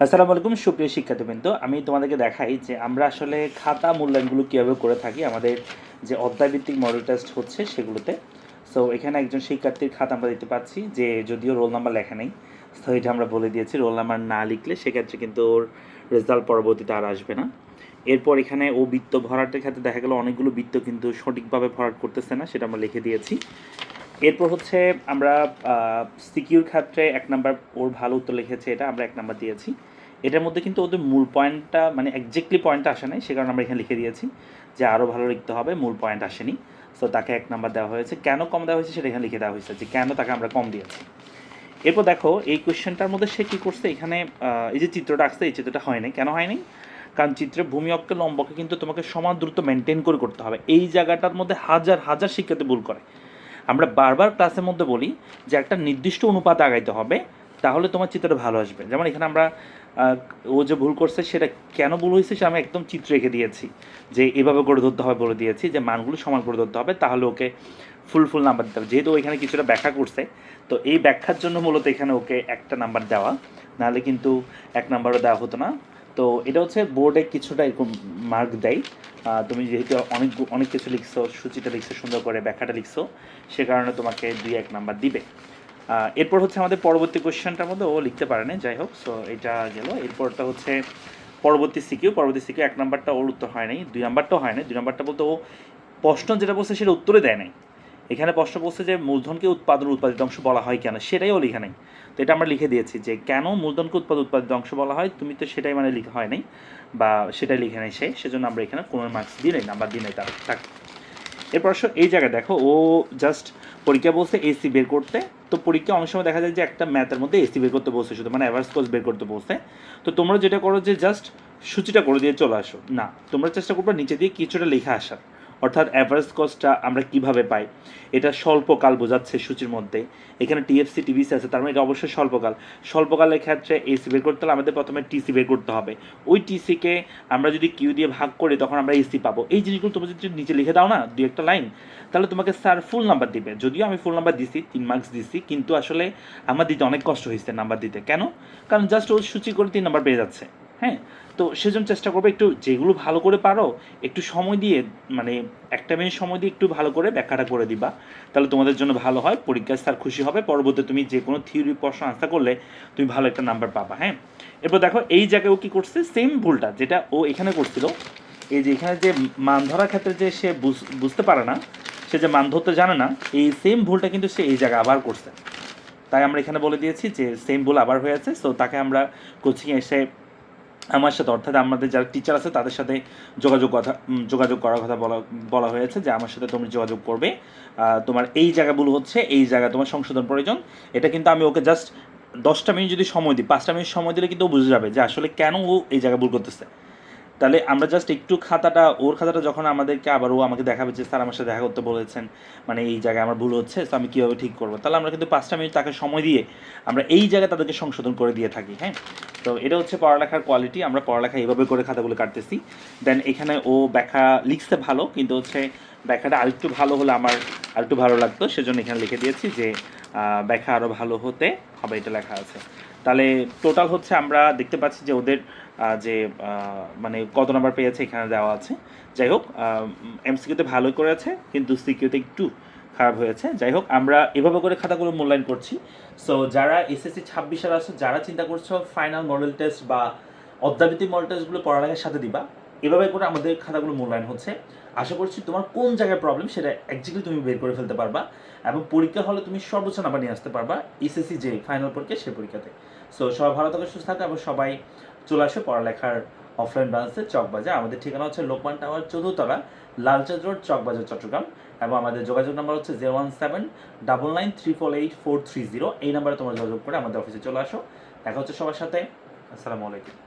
আসসালামু আলাইকুম সুপ্রিয় শিক্ষার্থীবৃন্দ, আমি তোমাদেরকে দেখাই যে আমরা আসলে খাতা মূল্যায়নগুলো কীভাবে করে থাকি আমাদের যে অধ্যায়ভিত্তিক মডেল টেস্ট হচ্ছে সেগুলোতে। সো এখানে একজন শিক্ষার্থীর খাতা আমরা দিতে পাচ্ছি, যে যদিও রোল নাম্বার লেখা নেই। তো এটা আমরা বলে দিয়েছি, রোল নাম্বার না লিখলে সেক্ষেত্রে কিন্তু ওর রেজাল্ট পরবর্তীতে আর আসবে না। এরপর এখানে ও বৃত্ত ভরাটের ক্ষেত্রে দেখা গেলো অনেকগুলো বৃত্ত কিন্তু সঠিকভাবে ভরাট করতেছে না, সেটা আমরা লিখে দিয়েছি। এরপর হচ্ছে আমরা সিকিউর ক্ষেত্রে 1 নাম্বার, ওর ভালো উত্তর লিখেছে, এটা আমরা 1 নাম্বার দিয়েছি। এটার মধ্যে কিন্তু ওদের মূল পয়েন্টটা মানে এক্স্যাক্টলি পয়েন্টটা আসে নাই, সে কারণে আমরা এখানে লিখে দিয়েছি যে আরও ভালো লিখতে হবে, মূল পয়েন্ট আসেনি। সো তাকে 1 নাম্বার দেওয়া হয়েছে। কেন কম দেওয়া হয়েছে সেটা এখানে লিখে দেওয়া হয়েছে, যে কেন তাকে আমরা কম দিয়েছি। এরপর দেখো এই কোয়েশ্চেনটার মধ্যে সে কী করছে, এখানে এই যে চিত্রটা আসছে, এই চিত্রটা হয়নি। কেন হয়নি? কারণ চিত্রে ভূমি অক্ষে লম্বকে কিন্তু তোমাকে সমান দূরত্ব মেনটেন করে করতে হবে। এই জায়গাটার মধ্যে হাজার হাজার শিক্ষার্থী ভুল করে। আমরা বারবার ক্লাসের মধ্যে বলি যে একটা নির্দিষ্ট অনুপাতে আগাইতে হবে, তাহলে তোমার চিত্রটা ভালো আসবে। যেমন এখানে আমরা ও যে ভুল করছে সেটা কেন ভুল হয়েছে সে আমি একদম চিত্র রেখে দিয়েছি, যে এভাবে করে ধরতে হবে বলে দিয়েছি, যে মানগুলো সমান করে ধরতে হবে, তাহলে ওকে ফুল নাম্বার দিতে হবে। যেহেতু ওইখানে কিছুটা ব্যাখ্যা করছে, তো এই ব্যাখ্যার জন্য মূলত এখানে ওকে 1টা নাম্বার দেওয়া, নাহলে কিন্তু 1 নাম্বারও দেওয়া হতো না। তো এটা হচ্ছে বোর্ডে কিছুটা এরকম মার্ক দেয়। তুমি যেহেতু অনেক কিছু লিখছো, সূচিটা লিখছো সুন্দর করে, ব্যাখ্যাটা লিখছো, সে কারণে তোমাকে 2-1 নাম্বার দিবে। এরপর হচ্ছে আমাদের পরবর্তী কোয়েশ্চেনটার মধ্যে ও লিখতে পারে না, যাই হোক। সো এটা গেল। এরপরটা হচ্ছে পরবর্তী সিকিউ 1 নাম্বারটা ওর উত্তর হয় নাই, 2 নাম্বারটাও হয় নাই। 2 নাম্বারটা বলতে ও প্রশ্ন যেটা বলছে সেটা উত্তরে দেয় নাই। এখানে প্রশ্ন বলছে যে মূলধনকে উৎপাদিত অংশ বলা হয় কেন, সেটাই ও লিখে নাই। তো এটা আমরা লিখে দিয়েছি যে কেন মূলধনকে উৎপাদিত অংশ বলা হয়, তুমি তো সেটাই মানে লিখা হয় নাই, বা সেটাই লিখে নেই সে, সেজন্য আমরা এখানে কোনো মার্কস দিই নাই, নাম্বার দিই নাই তার। থাক। এরপর এই জায়গায় দেখো ও জাস্ট পরীক্ষা বলছে এসি বের করতে। তো পরীক্ষা অনেক সময় দেখা যায় যে একটা ম্যাথের মধ্যে এসি বের করতে বলছে, শুধু মানে অ্যাভারেজ কস্ট বের করতে বলছে। তো তোমরা যেটা করো যে জাস্ট সূচিটা করে দিয়ে চলে আসো না, তোমরা চেষ্টা করবে নিচে দিয়ে কিছুটা লেখা আসার, অর্থাৎ অ্যাভারেজ কস্টটা আমরা কিভাবে পাই, এটা স্বল্পকাল বোঝাচ্ছে সূচির মধ্যে। এখানে টিএফসি টিভিসি আছে, তার মানে এটা অবশ্যই স্বল্পকাল। স্বল্পকালের ক্ষেত্রে এসি বের করতে হলে আমাদের প্রথমে টিসি বের করতে হবে। ওই টিসিকে আমরা যদি কিউ দিয়ে ভাগ করি তখন আমরা এসি পাবো। এই জিনিসগুলো তুমি যদি নিচে লিখে দাও না 2-1টা লাইন, তাহলে তোমাকে স্যার ফুল নাম্বার দিবে। যদিও আমি ফুল নাম্বার দিছি, 3 মার্কস দিছি, কিন্তু আসলে আমার দিতে অনেক কষ্ট হয়েছে নাম্বার দিতে। কেন? কারণ জাস্ট ও সূচি করে 3 নাম্বার পেয়ে যাচ্ছে। হ্যাঁ, তো সেজন্য চেষ্টা করবে একটু যেগুলো ভালো করে পারো একটু সময় দিয়ে, মানে 1 মিনিট সময় দিয়ে একটু ভালো করে ব্যাখ্যাটা করে দিবা, তাহলে তোমাদের জন্য ভালো হয়। পরীক্ষায় স্যার খুশি হবে, পরবর্তীতে তুমি যে কোনো থিওরি প্রশ্ন আনসার করলে তুমি ভালো একটা নাম্বার পাবা। হ্যাঁ, এরপর দেখো এই জায়গায় ও কী করছে, সেম ভুলটা যেটা ও এখানে করছিল, এই যে এখানে যে মান ধরার ক্ষেত্রে যে সে বুঝতে পারে না, সে যে মান ধরতে জানে না, এই সেম ভুলটা কিন্তু সে এই জায়গায় আবার করছে। তাই আমরা এখানে বলে দিয়েছি যে সেম ভুল আবার হয়েছে। সো তাকে আমরা কোচিংয়ে এসে আমার সাথে, অর্থাৎ আমাদের যারা টিচার আছে তাদের সাথে যোগাযোগ করার কথা বলা হয়েছে, যে আমার সাথে তুমি যোগাযোগ করবে, তোমার এই জায়গা ভুল হচ্ছে, এই জায়গা তোমার সংশোধন প্রয়োজন। এটা কিন্তু আমি ওকে জাস্ট 10টা মিনিট যদি সময় দিই, 5টা মিনিট সময় দিলে কিন্তু ও বুঝে যাবে যে আসলে কেন ও এই জায়গা ভুল করতেছে। তাহলে আমরা জাস্ট একটু ওর খাতাটা যখন আমাদেরকে আবার ও আমাকে দেখাবে যে স্যার আমার সাথে দেখা করতে বলেছেন, মানে এই জায়গায় আমার ভুল হচ্ছে, তো আমি কীভাবে ঠিক করবো, তাহলে আমরা কিন্তু 5টা মিনিট তাকে সময় দিয়ে আমরা এই জায়গায় তাদেরকে সংশোধন করে দিয়ে থাকি। হ্যাঁ, তো এটা হচ্ছে পড়ালেখার কোয়ালিটি। আমরা পড়ালেখা এইভাবে করে খাতাগুলো কাটতেছি। দেন এখানে ও ব্যাখ্যা লিখতে ভালো, কিন্তু হচ্ছে ব্যাখ্যাটা আরেকটু ভালো হলে আমার আরেকটু ভালো লাগতো, সেজন্য এখানে লিখে দিয়েছি যে ব্যাখ্যা আরও ভালো হতে হবে, এটা লেখা আছে। তাহলে টোটাল হচ্ছে আমরা দেখতে পাচ্ছি যে ওদের যে মানে কত নাম্বার পেয়েছে এখানে দেওয়া আছে। যাই হোক, এমসিকিউতে ভালোই করেছে, কিন্তু সিকিউতে একটু খারাপ হয়েছে। যাই হোক, আমরা এভাবে করে খাতাগুলো মূল্যায়ন করছি। সো যারা এসএসসি 26-এর আছে, যারা চিন্তা করছো ফাইনাল মডেল টেস্ট বা অধ্যায়ভিত্তিক মডেল টেস্টগুলো পড়ালেখার সাথে দিবা, এভাবে করে আমাদের খাতাগুলো মূল্যায়ন হচ্ছে। আশা করছি তোমার কোন জায়গায় প্রবলেম সেটা একজ্যাক্টলি তুমি বের করে ফেলতে পারবা, এবং পরীক্ষা হলে তুমি সর্বোচ্চ নাম্বার নিয়ে আসতে পারবা এসএসসি যে ফাইনাল পরীক্ষা সেই পরীক্ষাতে। সো সবাই ভালো থাকো, সুস্থ থাকো, এবং সবাই চলে আসো পড়ালেখার অফলাইন ব্রাঞ্চে চকবাজার। আমাদের ঠিকানা হচ্ছে লোকমান টাওয়ার 4th তলা, লালচাঁদ রোড, চকবাজার, চট্টগ্রাম। এবং আমাদের যোগাযোগ নাম্বার হচ্ছে 01799348430। এই নাম্বারে তোমরা যোগাযোগ করে আমাদের অফিসে চলে আসো। দেখা হচ্ছে সবার সাথে। আসসালামু আলাইকুম।